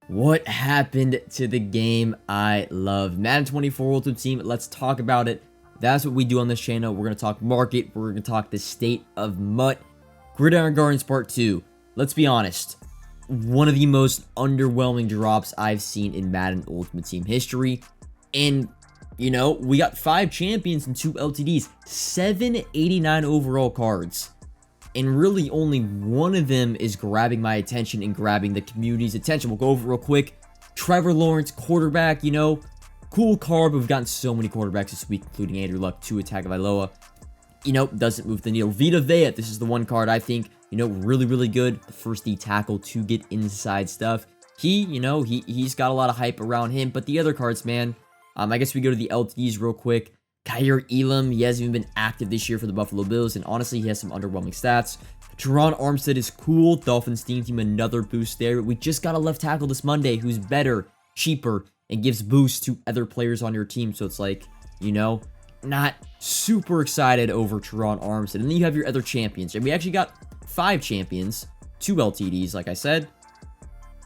What happened to the game I love? Madden 24 Ultimate Team, let's talk about it. That's what we do on this channel. We're going to talk market. We're going to talk the state of MUT. Gridiron Guardians Part 2. Let's be honest. One of the most underwhelming drops I've seen in Madden Ultimate Team history. And, you know, we got 5 champions and 2 LTDs. 789 overall cards. And really only one of them is grabbing my attention and grabbing the community's attention. We'll go over it real quick. Trevor Lawrence, quarterback, you know, cool card, but we've gotten so many quarterbacks this week, including Andrew Luck, Tua Tagovailoa. You know, doesn't move the needle. Vita Vea, this is the one card I think, you know, really good. The first D tackle to get inside stuff. He's got a lot of hype around him, but the other cards, man, I guess we go to the LTDs real quick. Kyer Elam, he hasn't even been active this year for the Buffalo Bills, and honestly, he has some underwhelming stats. Teron Armstead is cool. Dolphins team, another boost there. We just got a left tackle this Monday who's better, cheaper, and gives boosts to other players on your team. So it's like, you know, not super excited over Teron Armstead. And then you have your other champions. And we actually got 5 champions, 2 LTDs, like I said.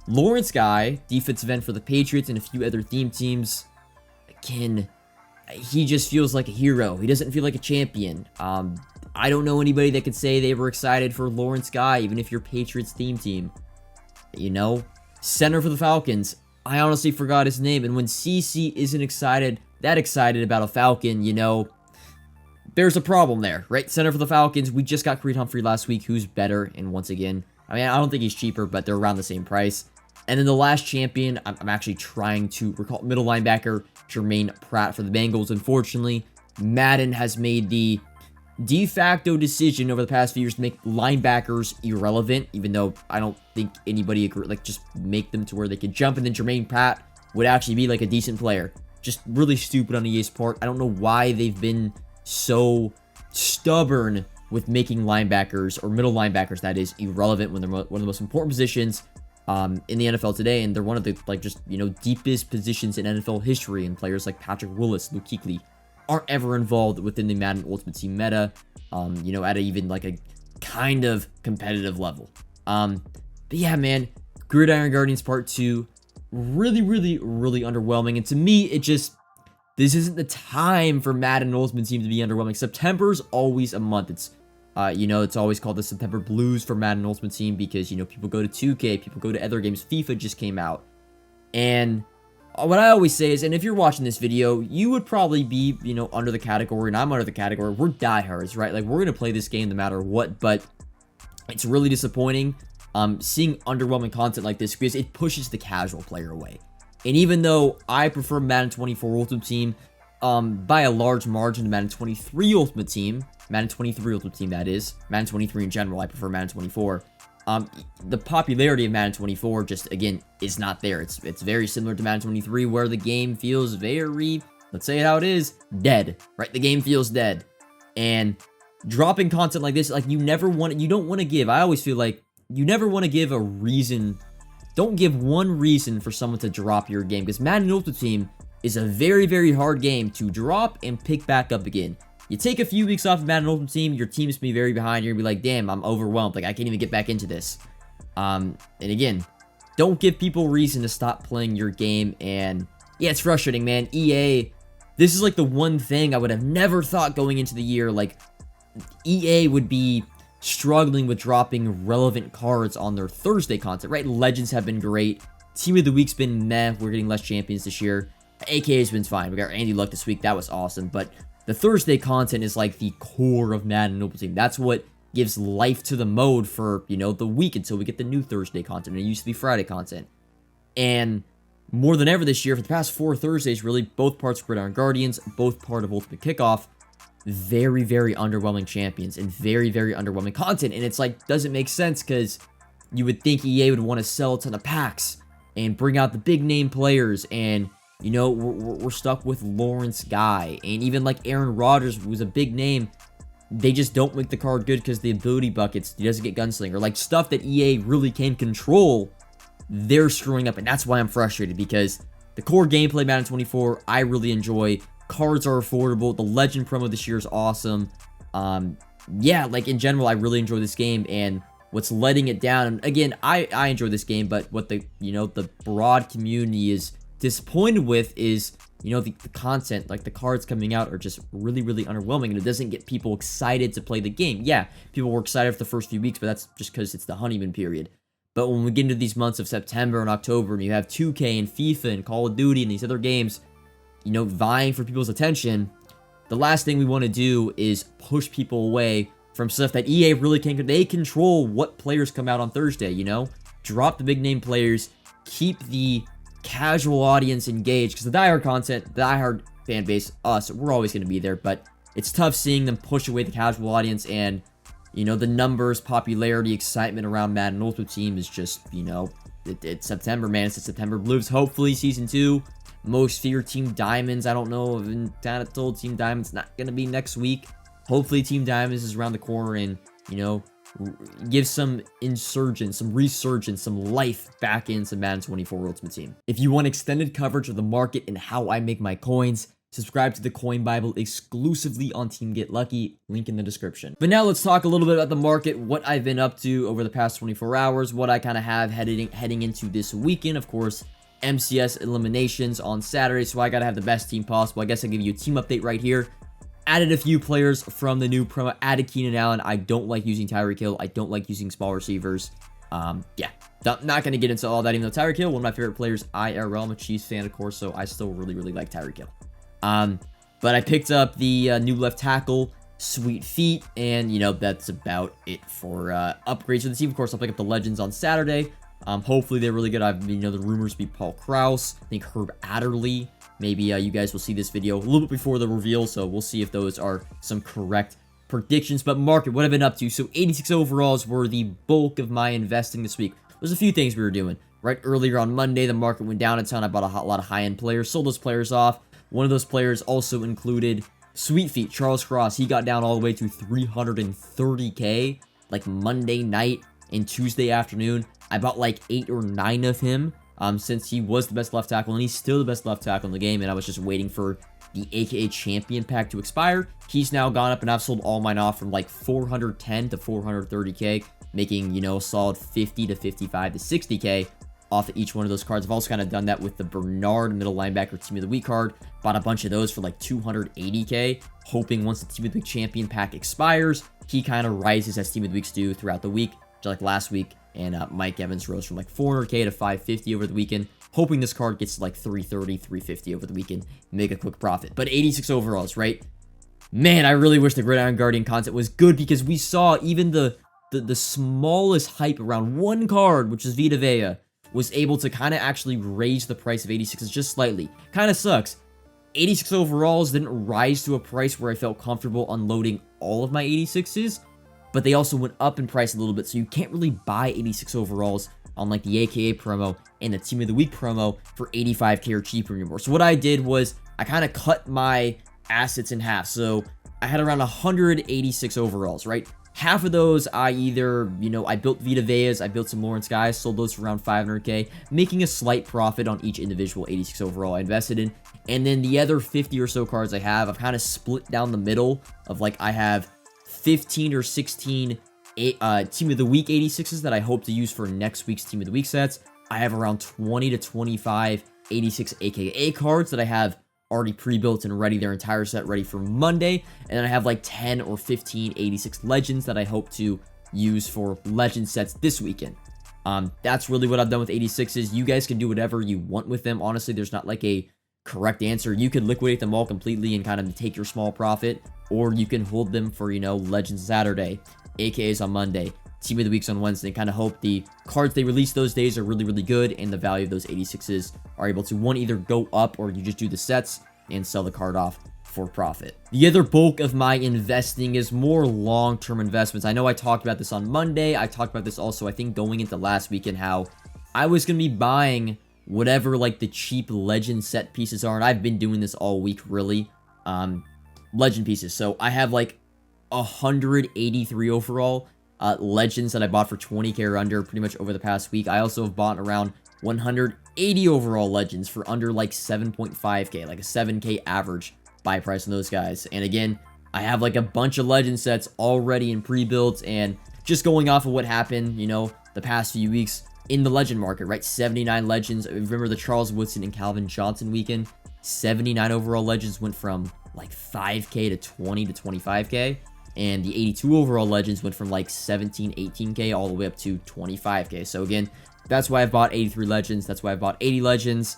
Lawrence Guy, defensive end for the Patriots and a few other theme teams. Again, he just feels like a hero. He doesn't feel like a champion. I don't know anybody that could say they were excited for Lawrence Guy, even if you're Patriots theme team. You know, center for the Falcons. I honestly forgot his name. And when CC isn't that excited about a Falcon, you know, there's a problem there, right? Center for the Falcons. We just got Creed Humphrey last week, who's better. And once again, I mean, I don't think he's cheaper, but they're around the same price. And then the last champion, I'm actually trying to recall, middle linebacker, Jermaine Pratt for the Bengals. Unfortunately, Madden has made the de facto decision over the past few years to make linebackers irrelevant, even though I don't think anybody agree, like, just make them to where they could jump, and then Jermaine Pratt would actually be like a decent player. Just really stupid on EA's part. I don't know why they've been so stubborn with making linebackers, or middle linebackers that is, irrelevant when they're one of the most important positions in the NFL today, and they're one of the, like, just, you know, deepest positions in NFL history, and players like Patrick Willis, Luke Kuechly aren't ever involved within the Madden Ultimate Team meta, you know, at even like a kind of competitive level. But yeah, man, Gridiron Guardians Part 2, really underwhelming, and to me, this isn't the time for Madden Ultimate Team to be underwhelming. September's always a month. It's you know, it's always called the September Blues for Madden Ultimate Team because, you know, people go to 2K, people go to other games. FIFA just came out. And what I always say is, and if you're watching this video, you would probably be, you know, under the category, and I'm under the category, we're diehards, right? Like, we're going to play this game no matter what, but it's really disappointing seeing underwhelming content like this because it pushes the casual player away. And even though I prefer Madden 24 Ultimate Team by a large margin to Madden 23 Ultimate Team, Madden 23 Ultimate Team, that is. Madden 23 in general, I prefer Madden 24. The popularity of Madden 24 just, again, is not there. It's very similar to Madden 23, where the game feels very, let's say it how it is, dead, right? The game feels dead. And dropping content like this, like, you don't want to give, I always feel like, you never want to give a reason. Don't give one reason for someone to drop your game, because Madden Ultimate Team is a very hard game to drop and pick back up again. You take a few weeks off of Madden Ultimate Team, your team's gonna be very behind. You're gonna be like, damn, I'm overwhelmed. Like, I can't even get back into this. And again, don't give people reason to stop playing your game. And yeah, it's frustrating, man. EA, this is like the one thing I would have never thought going into the year. Like, EA would be struggling with dropping relevant cards on their Thursday content, right? Legends have been great. Team of the Week's been meh. We're getting less champions this year. AKA's been fine. We got Andy Luck this week. That was awesome. But the Thursday content is like the core of Madden Ultimate Team. That's what gives life to the mode for, you know, the week until we get the new Thursday content. It used to be Friday content. And more than ever this year, for the past 4 Thursdays, really, both parts of Gridiron Guardians, both part of Ultimate Kickoff, very underwhelming champions and very underwhelming content. And it's like, doesn't make sense, because you would think EA would want to sell a ton of packs and bring out the big name players, and you know, we're stuck with Lawrence Guy, and even like Aaron Rodgers, who's a big name, they just don't make the card good because the ability buckets, he doesn't get gunslinger, like stuff that EA really can control, they're screwing up, and that's why I'm frustrated, because the core gameplay Madden 24, I really enjoy. Cards are affordable. The Legend promo this year is awesome. Yeah, like in general, I really enjoy this game, and what's letting it down. And again, I enjoy this game, but what the broad community is disappointed with is the content, like the cards coming out are just really, really underwhelming, and it doesn't get people excited to play the game. Yeah, people were excited for the first few weeks, but that's just because it's the honeymoon period. But when we get into these months of September and October, and you have 2K and FIFA and Call of Duty and these other games, vying for people's attention, the last thing we want to do is push people away from stuff that EA really can't. They control what players come out on Thursday, Drop the big name players, keep the casual audience engaged, because the diehard content, the diehard fan base, us, we're always going to be there, but it's tough seeing them push away the casual audience, and the numbers, popularity, excitement around Madden Ultimate Team is just, it's September, man. It's the September Blues. Hopefully, Season 2, most feared Team Diamonds. I don't know. I've been kind of told Team Diamonds not going to be next week. Hopefully, Team Diamonds is around the corner and, give some resurgence, some life back into Madden 24 Ultimate Team. If you want extended coverage of the market and how I make my coins, subscribe to the Coin Bible exclusively on Team Get Lucky, link in the description. But now let's talk a little bit about the market, what I've been up to over the past 24 hours, what I kind of have heading into this weekend. Of course, MCS eliminations on Saturday, so I gotta have the best team possible. I guess I'll give you a team update right here. Added a few players from the new promo. Added Keenan Allen. I don't like using Tyreek Hill. I don't like using small receivers. Yeah, not going to get into all that, even though Tyreek Hill, one of my favorite players, IRL. I'm a Chiefs fan, of course, so I still really, really like Tyreek Hill. But I picked up the new left tackle, Sweet Feet, and, that's about it for upgrades for the team. Of course, I'll pick up the Legends on Saturday. Hopefully, they're really good. The rumors be Paul Krause, I think Herb Adderley. Maybe you guys will see this video a little bit before the reveal, so we'll see if those are some correct predictions. But market, what I've been up to. So 86 overalls were the bulk of my investing this week. There's a few things we were doing. Right earlier on Monday, the market went down a ton. I bought a lot of high-end players, sold those players off. One of those players also included Sweet Feet, Charles Cross. He got down all the way to 330K, like Monday night and Tuesday afternoon. I bought like 8 or 9 of him. Since he was the best left tackle, and he's still the best left tackle in the game, and I was just waiting for the AKA Champion Pack to expire. He's now gone up, and I've sold all mine off from like 410 to 430K, making, a solid 50 to 55 to 60K off of each one of those cards. I've also kind of done that with the Bernard middle linebacker Team of the Week card. Bought a bunch of those for like 280K, hoping once the Team of the Week Champion Pack expires, he kind of rises as Team of the Weeks do throughout the week, just like last week. And Mike Evans rose from like 400K to 550 over the weekend, hoping this card gets to like 330, 350 over the weekend, make a quick profit. But 86 overalls, right? Man, I really wish the Gridiron Guardian content was good, because we saw even the smallest hype around one card, which is Vita Vea, was able to kind of actually raise the price of 86s just slightly. Kind of sucks. 86 overalls didn't rise to a price where I felt comfortable unloading all of my 86s, but they also went up in price a little bit, so you can't really buy 86 overalls on like the AKA promo and the Team of the Week promo for 85K or cheaper anymore. So what I did was I kind of cut my assets in half. So I had around 186 overalls, right? Half of those I either, I built Vita Veas, I built some Lawrence Guys, sold those for around 500K, making a slight profit on each individual 86 overall I invested in. And then the other 50 or so cards I have, I've kind of split down the middle of like I have 15 or 16 Team of the Week 86s that I hope to use for next week's Team of the Week sets. I have around 20 to 25 86 AKA cards that I have already pre-built and ready, their entire set ready for Monday. And then I have like 10 or 15 86 Legends that I hope to use for Legend sets this weekend. That's really what I've done with 86s. You guys can do whatever you want with them. Honestly, there's not like a correct answer. You could liquidate them all completely and kind of take your small profit, or you can hold them for, Legends Saturday, AKAs on Monday, Team of the Weeks on Wednesday, and kind of hope the cards they release those days are really, really good, and the value of those 86s are able to, one, either go up, or you just do the sets and sell the card off for profit. The other bulk of my investing is more long-term investments. I know I talked about this on Monday. I talked about this also, I think, going into last weekend, how I was going to be buying whatever like the cheap Legend set pieces are, and I've been doing this all week, really. Legend pieces. So I have like 183 overall Legends that I bought for 20K or under pretty much over the past week. I also have bought around 180 overall Legends for under like 7.5K, like a 7K average buy price on those guys. And again, I have like a bunch of Legend sets already in pre-builds, and just going off of what happened, you know, the past few weeks in the legend market, right? 79 legends. Remember the Charles Woodson and Calvin Johnson weekend? 79 overall legends went from like 5K to 20 to 25K. And the 82 overall legends went from like 17, 18K all the way up to 25K. So again, that's why I've bought 83 legends. That's why I bought 80 legends.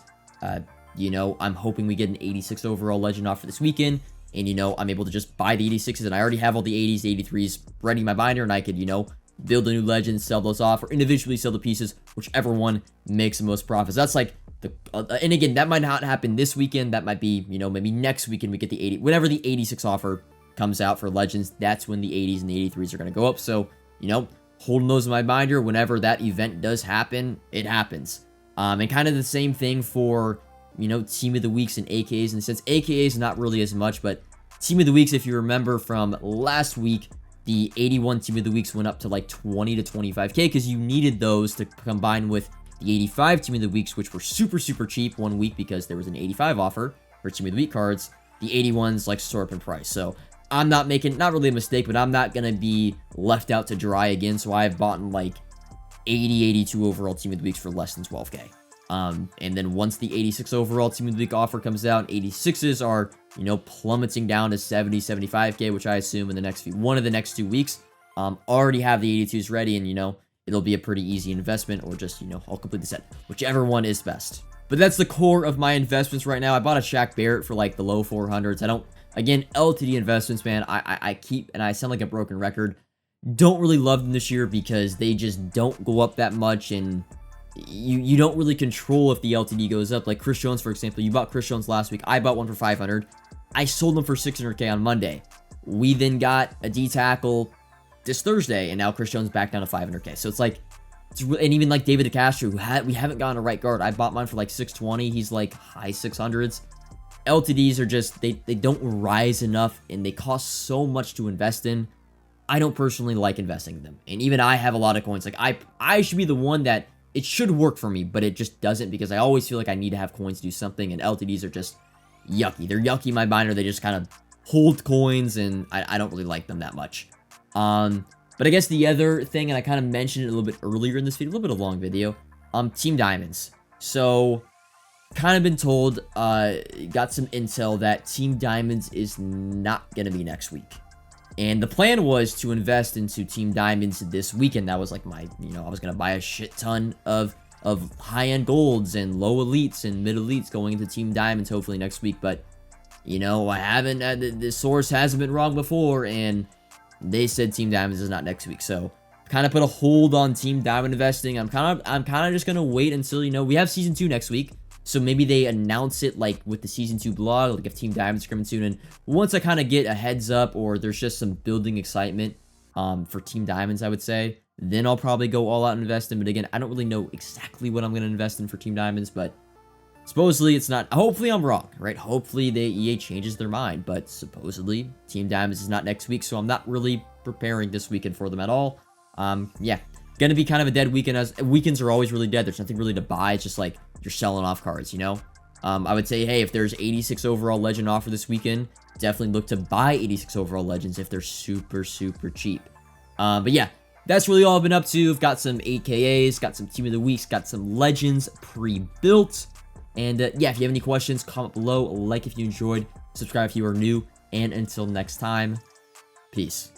You know, I'm hoping we get an 86 overall legend off for this weekend. And, you know, I'm able to just buy the 86s. And I already have all the 80s, 83s ready in my binder. And I could, you know, build a new legend, sell those off, or individually sell the pieces, whichever one makes the most profits. That's like the, and again, that might not happen this weekend. That might be, you know, maybe next weekend we get the 80, whenever the 86 offer comes out for legends, that's when the 80s and the 83s are going to go up. So, you know, holding those in my binder, whenever that event does happen, it happens. And kind of the same thing for, you know, team of the weeks and AKAs, in the sense AKAs not really as much, but team of the weeks, if you remember from last week, the 81 team of the weeks went up to like 20 to 25K because you needed those to combine with the 85 team of the weeks, which were super, super cheap one week because there was an 85 offer for team of the week cards. The 81s like soar up in price. So I'm not making, not really a mistake, but I'm not going to be left out to dry again. So I've bought like 80, 82 overall team of the weeks for less than 12K. And then once the 86 overall team of the week offer comes out, 86s are, you know, plummeting down to 70, 75K, which I assume in the next one of the next 2 weeks, already have the 82s ready, and, you know, it'll be a pretty easy investment, or just, you know, I'll complete the set, whichever one is best. But that's the core of my investments right now. I bought a Shaq Barrett for like the low 400s. I don't, again, LTD investments, man, I keep, and I sound like a broken record, don't really love them this year because they just don't go up that much, and you don't really control if the LTD goes up. Like Chris Jones, for example, you bought Chris Jones last week. I bought one for 500. I sold them for 600K on Monday. We then got a D tackle this Thursday, and now Chris Jones back down to 500K. So it's like, and even like David DeCastro, we haven't gotten a right guard. I bought mine for like 620. He's like high 600s. LTDs are just, they don't rise enough, and they cost so much to invest in. I don't personally like investing in them. And even I have a lot of coins. Like I should be the one that it should work for me, but it just doesn't, because I always feel like I need to have coins to do something, and LTDs are just yucky. They're yucky in my binder. They just kind of hold coins, and I don't really like them that much. But I guess the other thing, and I kind of mentioned it a little bit earlier in this video, a little bit of a long video, Team Diamonds. So, kind of been told, got some intel that Team Diamonds is not going to be next week. And the plan was to invest into Team Diamonds this weekend. That was like my, you know, I was going to buy a shit ton of high-end golds and low elites and mid elites going into Team Diamonds hopefully next week. But, you know, I haven't, the source hasn't been wrong before, and they said Team Diamonds is not next week. So, kind of put a hold on Team Diamond investing. I'm kind of just going to wait until, you know, we have Season 2 next week. So maybe they announce it like with the Season 2 blog, like if Team Diamonds are coming soon. And once I kind of get a heads up, or there's just some building excitement for Team Diamonds, I would say, then I'll probably go all out and invest in. But again, I don't really know exactly what I'm going to invest in for Team Diamonds, but supposedly it's not. Hopefully I'm wrong, right? Hopefully the EA changes their mind, but supposedly Team Diamonds is not next week, so I'm not really preparing this weekend for them at all. Yeah, gonna be kind of a dead weekend, as weekends are always really dead. There's nothing really to buy. It's just like you're selling off cards, you know? I would say, hey, if there's 86 overall legend offer this weekend, definitely look to buy 86 overall legends if they're super, super cheap. But yeah, that's really all I've been up to. I've got some AKAs, got some Team of the Weeks, got some legends pre-built. And yeah, if you have any questions, comment below, like if you enjoyed, subscribe if you are new, and until next time, peace.